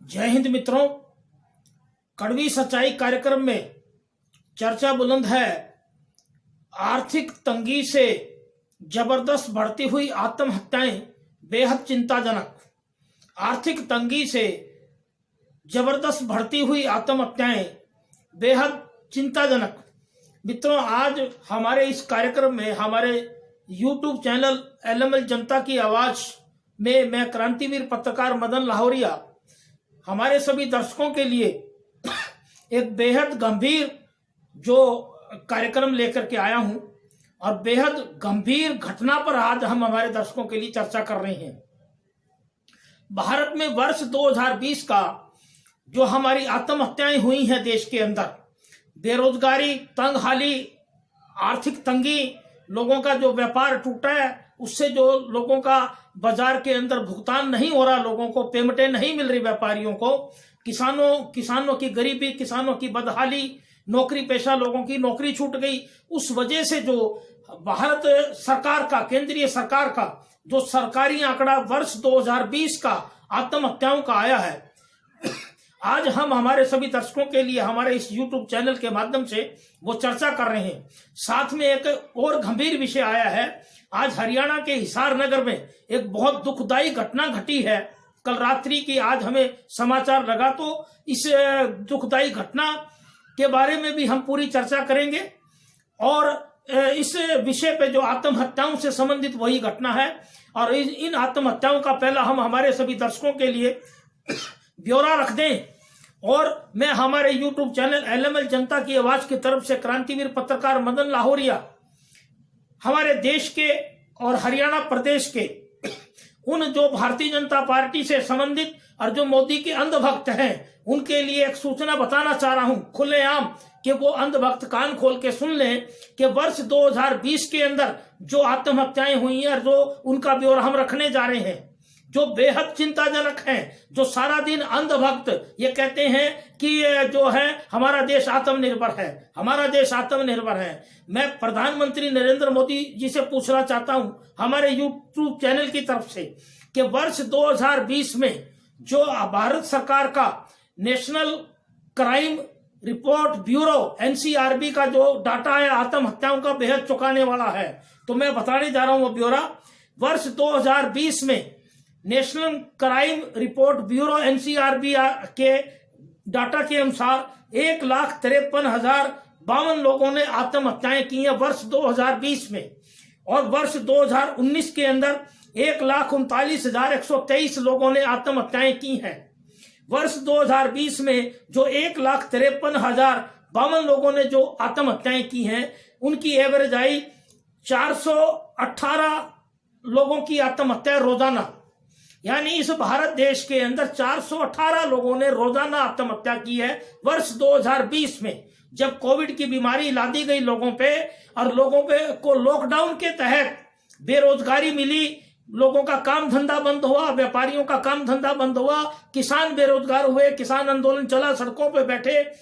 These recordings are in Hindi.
जय हिंद मित्रों। कड़वी सच्चाई कार्यक्रम में चर्चा बुलंद है। आर्थिक तंगी से जबरदस्त बढ़ती हुई आत्महत्याएं बेहद चिंताजनक। आर्थिक तंगी से जबरदस्त बढ़ती हुई आत्महत्याएं बेहद चिंताजनक। मित्रों, आज हमारे इस कार्यक्रम में हमारे YouTube चैनल एलएमएल जनता की आवाज में मैं क्रांतिवीर पत्रकार मदन लाहौरिया हमारे सभी दर्शकों के लिए एक बेहद गंभीर जो कार्यक्रम लेकर के आया हूं और बेहद गंभीर घटना पर आज हम हमारे दर्शकों के लिए चर्चा कर रहे हैं। भारत में वर्ष 2020 का जो हमारी आत्महत्याएं हुई हैं देश के अंदर, बेरोजगारी, तंगहाली, आर्थिक तंगी, लोगों का जो व्यापार टूटा है, उससे जो लोगों का बाजार के अंदर भुगतान नहीं हो रहा, लोगों को पेमेंटें नहीं मिल रही, व्यापारियों को, किसानों की गरीबी, किसानों की बदहाली, नौकरी पेशा लोगों की नौकरी छूट गई। उस वजह से जो भारत सरकार का, केंद्रीय सरकार का जो सरकारी आंकड़ा वर्ष 2020 का आत्महत्याओं का आया है, आज हम हमारे सभी दर्शकों के लिए हमारे इस YouTube चैनल के माध्यम से वो चर्चा कर रहे हैं। साथ में एक और गंभीर विषय आया है। आज हरियाणा के हिसार नगर में एक बहुत दुखदाई घटना घटी है कल रात्रि की। आज हमें समाचार लगा तो इस दुखदाई घटना के बारे में भी हम पूरी चर्चा करेंगे और इस विषय पे जो आत्महत्याओं से संबंधित वही घटना है और इन आत्महत्याओं का पहला हम हमारे सभी दर्शकों के लिए ब्यौरा रख दें। और मैं हमारे YouTube चैनल एलएमएल जनता की आवाज की तरफ से क्रांतिवीर पत्रकार मदन लाहौरिया हमारे देश के और हरियाणा प्रदेश के उन जो भारतीय जनता पार्टी से संबंधित और जो मोदी के अंधभक्त हैं, उनके लिए एक सूचना बताना चाह रहा हूं खुलेआम कि वो अंधभक्त कान खोल के सुन लें कि वर्ष 2020 के अंदर जो आत्महत्याएं हुई हैं और जो उनका ब्यौरा हम रखने जा रहे हैं, जो बेहद चिंताजनक हैं। जो सारा दिन अंधभक्त ये कहते हैं कि जो है हमारा देश आत्मनिर्भर है, हमारा देश आत्मनिर्भर है। मैं प्रधानमंत्री नरेंद्र मोदी जी से पूछना चाहता हूं हमारे YouTube चैनल की तरफ से कि वर्ष 2020 में जो भारत सरकार का national crime report bureau NCRB का जो डाटा है आत्महत्याओं का बेहद चौंकाने वाला है। तो मैं बताने जा रहा हूं वो ब्यौरा। वर्ष 2020 में national crime report bureau NCRB के डाटा के अनुसार 1,53,052 लोगों ने आत्महत्याएं की हैं वर्ष 2020 में। और वर्ष 2019 के अंदर 1,39,123 लोगों ने आत्महत्याएं की हैं। वर्ष 2020 में जो 1,53,052 लोगों ने जो आत्महत्याएं की हैं, उनकी एवरेज आई 418 लोगों की आत्महत्या रोजाना। यानी इस भारत देश के अंदर 418 लोगों ने रोजाना आत्महत्या की है वर्ष 2020 में। जब कोविड की बीमारी लादी गई लोगों पे और लोगों पे को लॉकडाउन के तहत बेरोजगारी मिली, लोगों का काम धंधा बंद हुआ, व्यापारियों का काम धंधा बंद हुआ, किसान बेरोजगार हुए, किसान आंदोलन चला, सड़कों पे बैठे।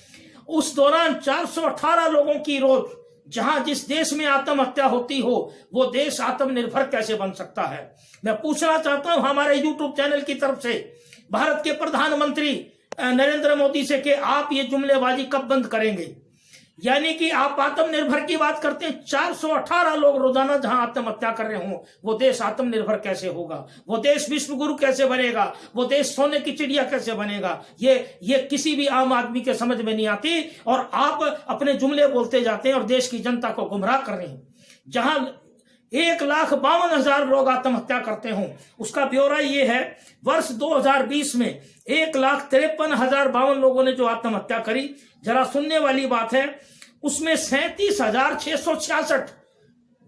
उस दौरान 418 लोगों की रोज, जहां जिस देश में आत्महत्या होती हो वो देश आत्मनिर्भर कैसे बन सकता है। मैं पूछना चाहता हूं हमारे YouTube चैनल की तरफ से भारत के प्रधानमंत्री नरेंद्र मोदी से कि आप ये जुमलेबाजी कब बंद करेंगे। यानी कि आप आत्मनिर्भर की बात करते हैं, 418 लोग रोजाना जहां आत्महत्या कर रहे हों, वो देश आत्मनिर्भर कैसे होगा, वो देश विश्व गुरु कैसे बनेगा, वो देश सोने की चिड़िया कैसे बनेगा। ये किसी भी आम आदमी के समझ में नहीं आती और आप अपने जुमले बोलते जाते हैं और देश की जनता को गुमराह कर रहे हैं। जहां 1,52,000 लोग आत्महत्या करते हों, उसका ब्यौरा ये है। वर्ष 2020 में 1,53,052 लोगों ने जो आत्महत्या करी, जरा सुनने वाली बात है, उसमें 37,666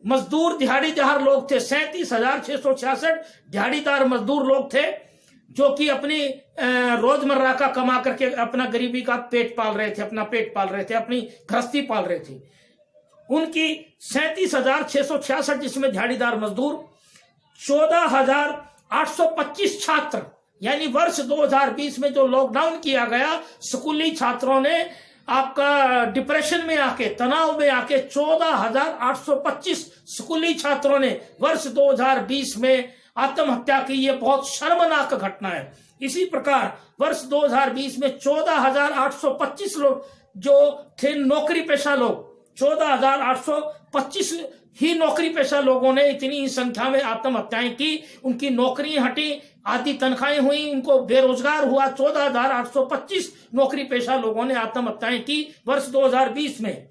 मजदूर दिहाड़ीदार लोग थे। 37,666 दिहाड़ीदार मजदूर लोग थे जो कि अपनी रोजमर्रा का कमा करके अपना गरीबी का पेट पाल रहे थे, अपना पेट पाल रहे थे, अपनी गृहस्थी पाल रहे थे। उनकी 37,666 जिसमें दिहाड़ीदार मजदूर, 14,825 छात्र, यानी वर्ष 2020 में जो लॉकडाउन किया गया, स्कूली छात्रों ने आपका डिप्रेशन में आके, तनाव में आके 14,825 स्कूली छात्रों ने वर्ष 2020 में आत्महत्या की। ये बहुत शर्मनाक घटना है। इसी प्रकार वर्ष 2020 में 14,825 लोग जो थे नौकरी पेशा लोग, 14,825 ही नौकरी पेशा लोगों ने इतनी संख्या में आत्महत्याएं की, उनकी नौकरियां हटी, आधी तनख्वाहें हुई, उनको बेरोजगार हुआ। 14,825 नौकरी पेशा लोगों ने आत्महत्याएं की वर्ष 2020 में,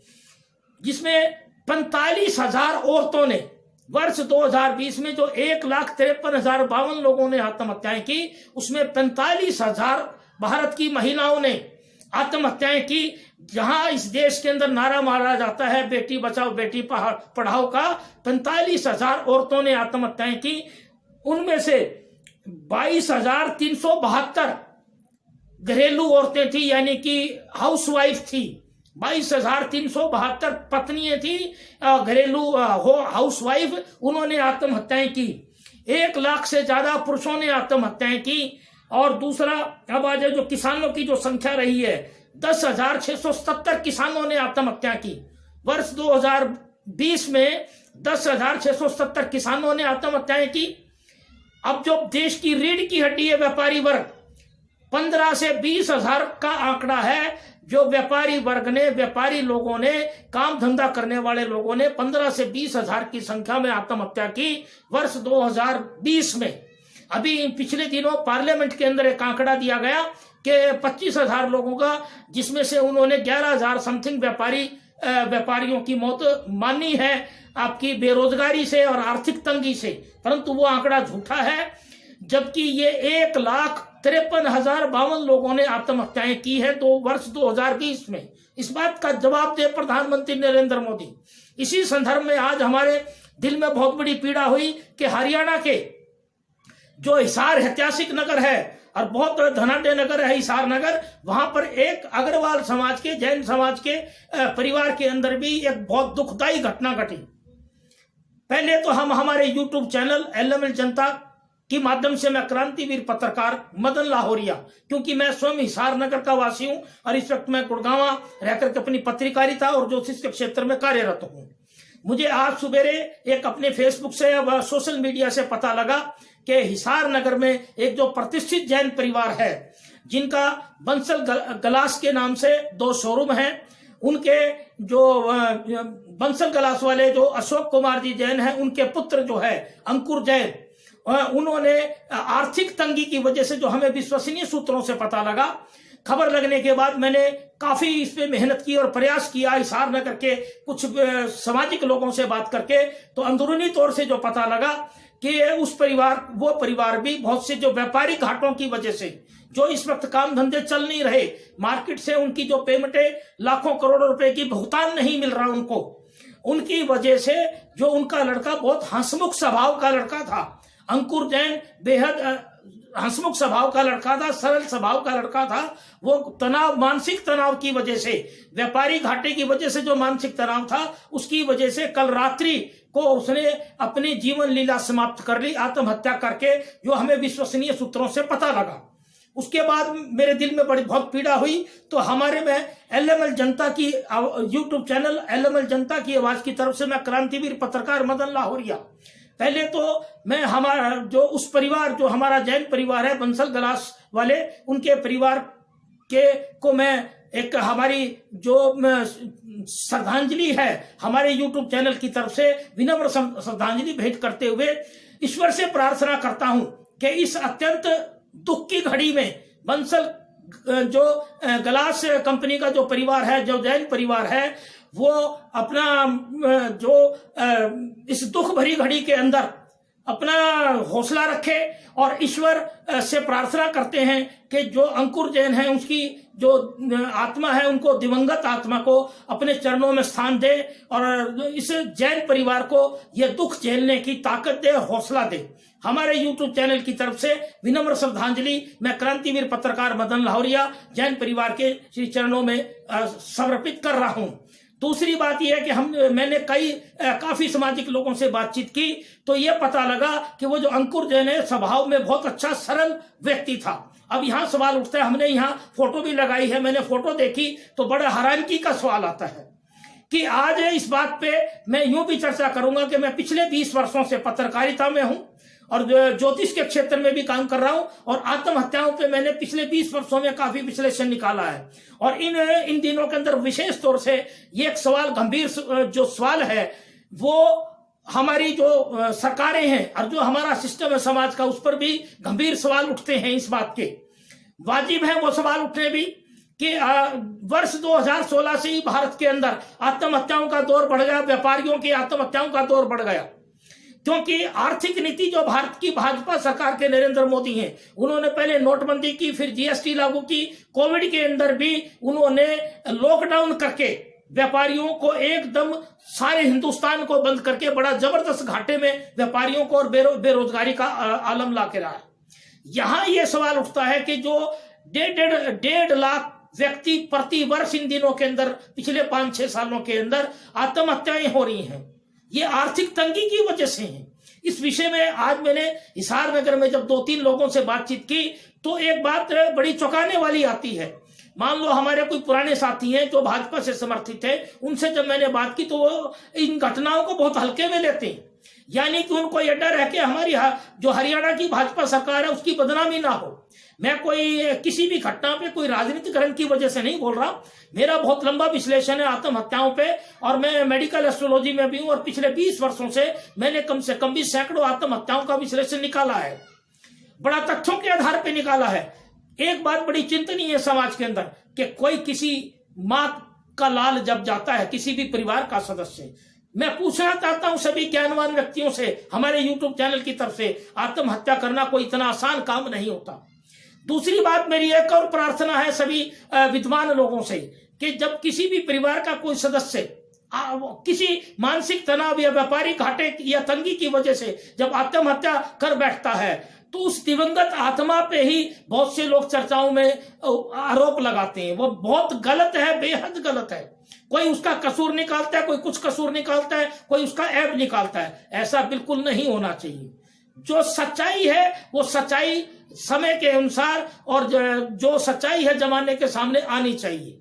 जिसमें 45,000 औरतों ने वर्ष 2020 में जो 1,53,052 लोगों ने आत्महत्याएं की, उसमें 45,000 भारत की महिलाओं ने आत्महत्याएं की। जहां इस देश के अंदर नारा मारा जाता है बेटी बचाओ बेटी पढ़ाओ का, 45,000 औरतों ने आत्महत्याएं की। उनमें से 22,372 घरेलू औरतें थी, यानी कि हाउसवाइफ थी। 22,372 पत्नियां थी घरेलू हाउसवाइफ, उन्होंने आत्महत्याएं की। 1 लाख से ज्यादा पुरुषों ने आत्महत्याएं की। और दूसरा, अब आज जो किसानों की जो संख्या रही है, 10,670 किसानों ने आत्महत्या की। वर्ष 2020 में 10,670 किसानों ने आत्महत्याएं की। अब जो देश की रीढ़ की हड्डी है व्यापारी वर्ग, 15 से 20,000 का आंकड़ा है जो व्यापारी वर्ग ने, व्यापारी लोगों ने, काम धंधा करने वाले लोगों ने 15 से 20,000 की संख्या में आत्महत्या की वर्ष 2020 में। अभी पिछले दिनों पार्लियामेंट के अंदर एक आंकड़ा दिया गया कि 25,000 लोगों का, जिसमें से उन्होंने 11,000 समथिंग व्यापारियों की मौत मानी है आपकी बेरोजगारी से और आर्थिक तंगी से, परंतु वो आंकड़ा झूठा है। जबकि ये 1,53,052 लोगों ने आत्महत्याएं की है तो वर्ष 2020 में। इस बात का जवाब दे प्रधानमंत्री नरेंद्र मोदी। इसी संदर्भ में आज हमारे दिल में बहुत बड़ी पीड़ा हुई कि हरियाणा के जो हिसार ऐतिहासिक नगर है और बहुत धनाढ्य नगर है हिसार नगर, वहां पर एक अग्रवाल समाज के, जैन समाज के परिवार के अंदर भी एक बहुत दुखदायी घटना घटी। पहले तो हम हमारे यूट्यूब चैनल एलएमएल जनता के माध्यम से, मैं क्रांतिवीर पत्रकार मदन लाहौरिया, क्योंकि मैं स्वयं हिसार नगर का वासी हूं और इस वक्त मैं गुड़गांव रहकर के अपनी पत्रकारिता और ज्योतिष के क्षेत्र में कार्यरत हूं। मुझे आज सुबेरे एक अपने फेसबुक से व सोशल मीडिया से पता लगा कि हिसार नगर में एक जो प्रतिष्ठित जैन परिवार है, जिनका बंसल गलास के नाम से 2 शोरूम हैं, उनके जो बंसल गलास वाले जो अशोक कुमार जी जैन हैं, उनके पुत्र जो है अंकुर जैन, उन्होंने आर्थिक तंगी की वजह से, जो हमें विश्वसनीय सूत्रों से पता लगा, खबर लगने के बाद मैंने काफी इस पे मेहनत की और प्रयास किया हिसार नगर के कुछ सामाजिक लोगों से बात करके, तो अंदरूनी तौर से जो पता लगा कि वो परिवार भी बहुत से जो व्यापारी घाटों की वजह से, जो इस वक्त काम धंधे चल नहीं रहे, मार्केट से उनकी जो पेमेंटें लाखों करोड़ों रुपए की भुगतान नहीं मिल रहा उनको, उनकी वजह से जो उनका लड़का बहुत हंसमुख स्वभाव का लड़का था, अंकुर जैन बेहद हंसमुख स्वभाव का लड़का था, सरल स्वभाव का लड़का था, वो तनाव, मानसिक तनाव की वजह से, व्यापारी घाटे की वजह से जो मानसिक तनाव था, उसकी वजह से कल रात्रि को उसने अपनी जीवन लीला समाप्त कर ली आत्महत्या करके, जो हमें विश्वसनीय सूत्रों से पता लगा। उसके बाद मेरे दिल में बहुत पीड़ा हुई। तो हमारे में एलएमएल जनता की यूट्यूब चैनल एलएमएल जनता की आवाज की तरफ से मैं क्रांतिवीर पत्रकार मदन लाहौरिया, पहले तो मैं हमारा जो उस परिवार, जो हमारा जैन परिवार है बंसल गलास वाले, उनके परिवार को मैं एक हमारी जो श्रद्धांजलि है हमारे यूट्यूब चैनल की तरफ से विनम्र श्रद्धांजलि भेंट करते हुए ईश्वर से प्रार्थना करता हूं कि इस अत्यंत दुख की घड़ी में बंसल जो गलास कंपनी का जो परिवार है, जो जैन परिवार है, वो अपना जो इस दुख भरी घड़ी के अंदर अपना हौसला रखे और ईश्वर से प्रार्थना करते हैं कि जो अंकुर जैन है उसकी जो आत्मा है, उनको दिवंगत आत्मा को अपने चरणों में स्थान दे और इस जैन परिवार को यह दुख झेलने की ताकत दे, हौसला दे। हमारे YouTube चैनल की तरफ से विनम्र श्रद्धांजलि मैं क्रांतिवीर पत्रकार मदन लाहौरिया जैन परिवार के श्री चरणों में समर्पित कर रहा हूं। दूसरी बात यह है कि मैंने काफी सामाजिक लोगों से बातचीत की तो यह पता लगा कि वो जो अंकुर जैन है स्वभाव में बहुत अच्छा सरल व्यक्ति था। अब यहाँ सवाल उठता है, हमने यहाँ फोटो भी लगाई है, मैंने फोटो देखी तो बड़ा हैरानगी का सवाल आता है कि आज इस बात पे मैं यूं भी चर्चा करूंगा कि मैं पिछले 20 वर्षों से पत्रकारिता में हूं और ज्योतिष के क्षेत्र में भी काम कर रहा हूं, और आत्महत्याओं पे मैंने पिछले 20 वर्षों में काफी विश्लेषण निकाला है। और इन दिनों के अंदर विशेष तौर से ये एक सवाल, गंभीर जो सवाल है, वो हमारी जो सरकारें हैं और जो हमारा सिस्टम है समाज का, उस पर भी गंभीर सवाल उठते हैं। इस बात के वाजिब है वो सवाल उठने भी कि वर्ष 2016 से ही भारत के अंदर आत्महत्याओं का दौर बढ़ गया, व्यापारियों की आत्महत्याओं का दौर बढ़ गया, क्योंकि आर्थिक नीति जो भारत की भाजपा सरकार के नरेंद्र मोदी हैं, उन्होंने पहले नोटबंदी की, फिर जीएसटी लागू की, कोविड के अंदर भी उन्होंने लॉकडाउन करके व्यापारियों को एकदम सारे हिंदुस्तान को बंद करके बड़ा जबरदस्त घाटे में व्यापारियों को और बेरोजगारी का आलम ला के रहा। यहां यह सवाल उठता है कि जो 1.5 लाख व्यक्ति प्रति वर्ष इन दिनों के अंदर, पिछले 5-6 सालों के अंदर आत्महत्याएं हो रही हैं, ये आर्थिक तंगी की वजह से है। इस विषय में आज मैंने हिसार नगर में जब 2-3 लोगों से बातचीत की तो एक बात बड़ी चौंकाने वाली आती है। मान लो हमारे कोई पुराने साथी हैं जो भाजपा से समर्थित है, उनसे जब मैंने बात की तो वो इन घटनाओं को बहुत हल्के में लेते हैं, यानी कि उनको यह डर है कि हमारी जो हरियाणा की भाजपा सरकार है उसकी बदनामी ना हो। मैं कोई किसी भी घटना पे कोई राजनीतिकरण की वजह से नहीं बोल रहा, मेरा बहुत लंबा विश्लेषण है आत्महत्याओं पे, और मैं मेडिकल एस्ट्रोलॉजी में भी हूं, और पिछले 20 वर्षों से मैंने कम से कम भी सैकड़ों आत्महत्याओं का विश्लेषण निकाला है, बड़ा तथ्यों के आधार पर निकाला है। एक बात बड़ी चिंतनीय है समाज के अंदर कि कोई किसी मां का लाल जब जाता है, किसी भी परिवार का सदस्य, मैं पूछना चाहता हूं सभी ज्ञानवान व्यक्तियों से, हमारे यूट्यूब चैनल की तरफ से, आत्महत्या करना कोई इतना आसान काम नहीं होता। दूसरी बात मेरी एक और प्रार्थना है सभी विद्वान लोगों से कि जब किसी भी परिवार का कोई सदस्य किसी मानसिक तनाव या व्यापारिक घाटे या तंगी की वजह से जब आत्महत्या कर बैठता है, तो उस दिवंगत आत्मा पे ही बहुत से लोग चर्चाओं में आरोप लगाते हैं। वो बहुत गलत है, बेहद गलत है। कोई उसका कसूर निकालता है, कोई कुछ कसूर निकालता है, कोई उसका ऐब निकालता है। ऐसा बिल्कुल नहीं होना चाहिए। जो सच्चाई है वो सच्चाई समय के अनुसार और जो सच्चाई है जमाने के सामने आनी चाहिए।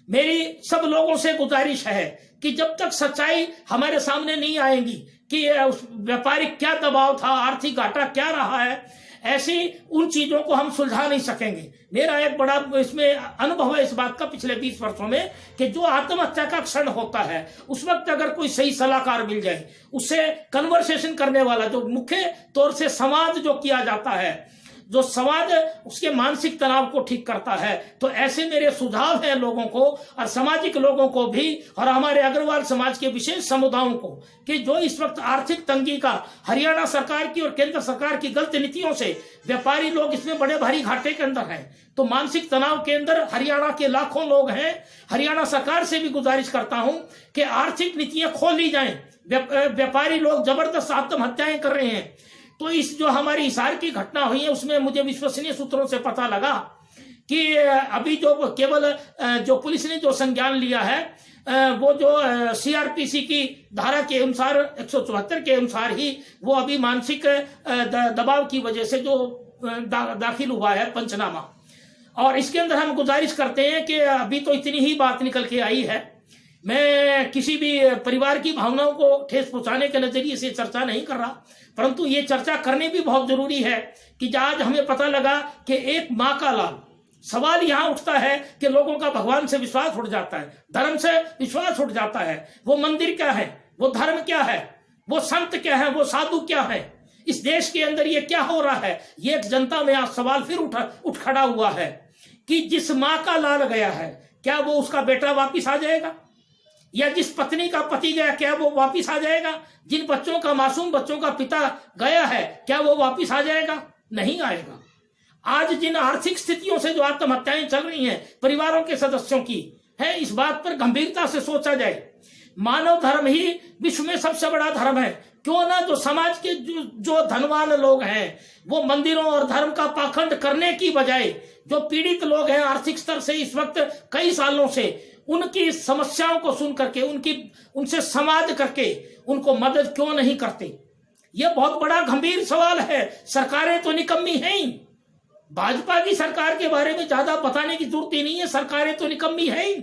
मेरी सब लोगों से गुजारिश है कि जब तक सच्चाई हमारे सामने नहीं आएगी कि उस व्यापारिक क्या दबाव था, आर्थिक घाटा क्या रहा है, ऐसी उन चीजों को हम सुलझा नहीं सकेंगे। मेरा एक बड़ा इसमें अनुभव है इस बात का पिछले 20 वर्षों में कि जो आत्महत्या का क्षण होता है उस वक्त अगर कोई सही सलाहकार मिल जाए, उससे कन्वर्सेशन करने वाला, जो मुख्य तौर से संवाद जो किया जाता है, जो संवाद उसके मानसिक तनाव को ठीक करता है, तो ऐसे मेरे सुझाव हैं लोगों को और सामाजिक लोगों को भी और हमारे अग्रवाल समाज के विशेष समुदायों को कि जो इस वक्त आर्थिक तंगी का हरियाणा सरकार की और केंद्र सरकार की गलत नीतियों से व्यापारी लोग इसमें बड़े भारी घाटे के अंदर हैं, तो मानसिक तनाव के अंदर हरियाणा के लाखों लोग हैं। हरियाणा सरकार से भी गुजारिश करता हूं कि आर्थिक नीतियां खोल ली जाएं। व्यापारी लोग जबरदस्त आत्महत्याएं कर रहे हैं। तो इस जो हमारी हिसार की घटना हुई है उसमें मुझे विश्वसनीय सूत्रों से पता लगा कि अभी जो केवल जो पुलिस ने जो संज्ञान लिया है वो जो सीआरपीसी की धारा के अनुसार 174 के अनुसार ही वो अभी मानसिक दबाव की वजह से जो दाखिल हुआ है पंचनामा। और इसके अंदर हम गुजारिश करते हैं कि अभी तो इतनी ही बात निकल के आई है। मैं किसी भी परिवार की भावनाओं को ठेस पहुंचाने के नजरिए से चर्चा नहीं कर रहा, परंतु ये चर्चा करनी भी बहुत जरूरी है कि आज हमें पता लगा कि एक माँ का लाल। सवाल यहाँ उठता है कि लोगों का भगवान से विश्वास उठ जाता है, धर्म से विश्वास उठ जाता है। वो मंदिर क्या है, वो धर्म क्या है, वो संत क्या है, वो साधु क्या है, इस देश के अंदर ये क्या हो रहा है। ये एक जनता में आज सवाल फिर उठ खड़ा हुआ है कि जिस माँ का लाल गया है क्या वो उसका बेटा वापिस आ जाएगा, या जिस पत्नी का पति गया क्या वो वापिस आ जाएगा, जिन बच्चों का मासूम बच्चों का पिता गया है क्या वो वापिस आ जाएगा, नहीं आएगा। आज जिन आर्थिक स्थितियों से जो आत्महत्याएं चल रही हैं परिवारों के सदस्यों की है, इस बात पर गंभीरता से सोचा जाए। मानव धर्म ही विश्व में सबसे बड़ा धर्म है। क्यों ना जो समाज के जो धनवान लोग हैं वो मंदिरों और धर्म का पाखंड करने की बजाय जो पीड़ित लोग हैं आर्थिक स्तर से इस वक्त कई सालों से, उनकी समस्याओं को सुन करके उनसे संवाद करके उनको मदद क्यों नहीं करते। यह बहुत बड़ा गंभीर सवाल है। सरकारें तो निकम्मी हैं ही, भाजपा की सरकार के बारे में ज्यादा बताने की जरूरत ही नहीं है। सरकारें तो निकम्मी है ही,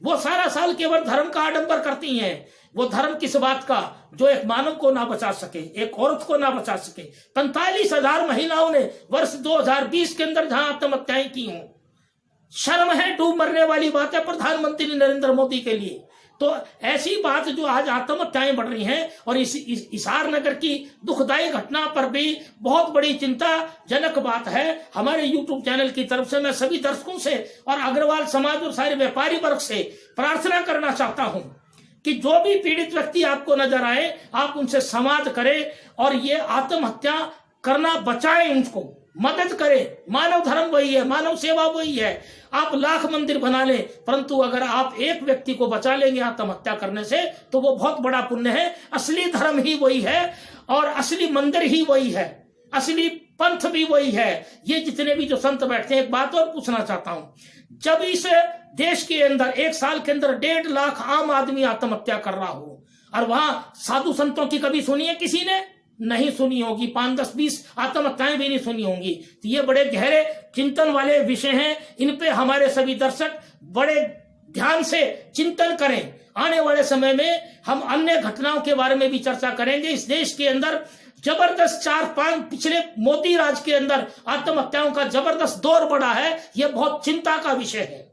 वो सारा साल केवल धर्म का आडंबर करती हैं। वो धर्म किस बात का जो एक मानव को ना बचा सके, एक औरत को ना बचा सके। 45,000 महिलाओं ने वर्ष 2020 के अंदर जहां आत्महत्याएं की हों, शर्म है, डूब मरने वाली बात है प्रधानमंत्री नरेंद्र मोदी के लिए। तो ऐसी बात जो आज आत्महत्याएं बढ़ रही हैं, और इस हिसार नगर की दुखदायी घटना पर भी बहुत बड़ी चिंताजनक बात है। हमारे YouTube चैनल की तरफ से मैं सभी दर्शकों से और अग्रवाल समाज और सारे व्यापारी वर्ग से प्रार्थना करना चाहता हूं कि जो भी पीड़ित व्यक्ति आपको नजर आए, आप उनसे संवाद करें और ये आत्महत्या करना बचाएं, उनको मदद करें। मानव धर्म वही है, मानव सेवा वही है। आप लाख मंदिर बना लें, परंतु अगर आप एक व्यक्ति को बचा लेंगे आत्महत्या करने से, तो वो बहुत बड़ा पुण्य है। असली धर्म ही वही है और असली मंदिर ही वही है, असली पंथ भी वही है। ये जितने भी जो संत बैठते हैं, एक बात और पूछना चाहता हूं, जब इस देश के अंदर एक साल के अंदर 1.5 लाख आम आदमी आत्महत्या कर रहा हो, और वहां साधु संतों की कभी सुनी है किसी ने? नहीं सुनी होगी। 5, 10, 20 आत्महत्याएं भी नहीं सुनी होंगी। तो ये बड़े गहरे चिंतन वाले विषय हैं। इन पे हमारे सभी दर्शक बड़े ध्यान से चिंतन करें। आने वाले समय में हम अन्य घटनाओं के बारे में भी चर्चा करेंगे। इस देश के अंदर जबरदस्त 4-5 पिछले मोदी राज के अंदर आत्महत्याओं का जबरदस्त दौर बढ़ा है। यह बहुत चिंता का विषय है।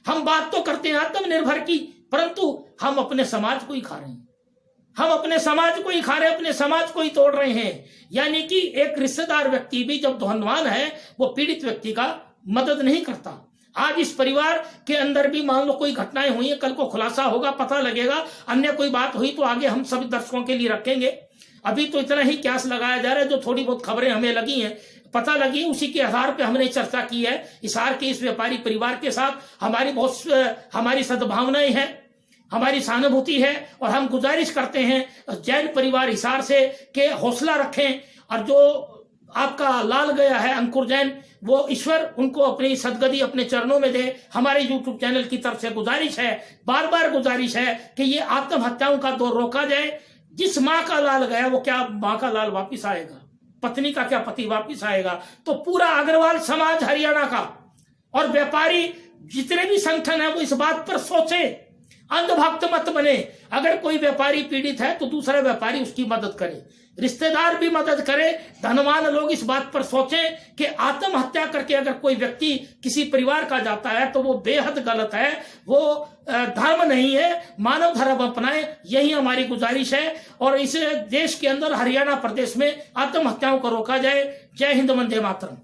हम बात तो करते हैं आत्मनिर्भर की, परंतु हम अपने समाज को ही खा रहे हैं। हम अपने समाज को ही खा रहे हैं, अपने समाज को ही तोड़ रहे हैं। यानी कि एक रिश्तेदार व्यक्ति भी जब धनवान है, वो पीड़ित व्यक्ति का मदद नहीं करता। आज इस परिवार के अंदर भी मान लो कोई घटनाएं हुई है, कल को खुलासा होगा, पता लगेगा, अन्य कोई बात हुई तो आगे हम सभी दर्शकों के लिए रखेंगे। अभी तो इतना ही क्यास लगाया जा रहा है। जो थोड़ी बहुत खबरें हमें लगी हैं, पता लगी, उसी के आधार पे हमने चर्चा की है। हिसार के इस व्यापारी परिवार के साथ हमारी सद्भावनाएं हैं, हमारी सहानुभूति है, और हम गुजारिश करते हैं जैन परिवार हिसार से के हौसला रखें। और जो आपका लाल गया है अंकुर जैन, वो ईश्वर उनको अपनी सदगति अपने चरणों में दे। हमारे YouTube चैनल की तरफ से गुजारिश है, बार बार गुजारिश है कि ये आत्महत्याओं का दौर रोका जाए। जिस माँ का लाल गया, वो क्या माँ का लाल वापिस आएगा? पत्नी का क्या पति वापिस आएगा? तो पूरा अग्रवाल समाज हरियाणा का और व्यापारी जितने भी संगठन है, वो इस बात पर सोचे, अंधभक्त मत बने। अगर कोई व्यापारी पीड़ित है तो दूसरा व्यापारी उसकी मदद करे, रिश्तेदार भी मदद करे। धनवान लोग इस बात पर सोचें कि आत्महत्या करके अगर कोई व्यक्ति किसी परिवार का जाता है तो वो बेहद गलत है, वो धर्म नहीं है। मानव धर्म अपनाएं, यही हमारी गुजारिश है। और इस देश के अंदर हरियाणा प्रदेश में आत्महत्याओं को रोका जाए। जय हिंद, वंदे मातरम।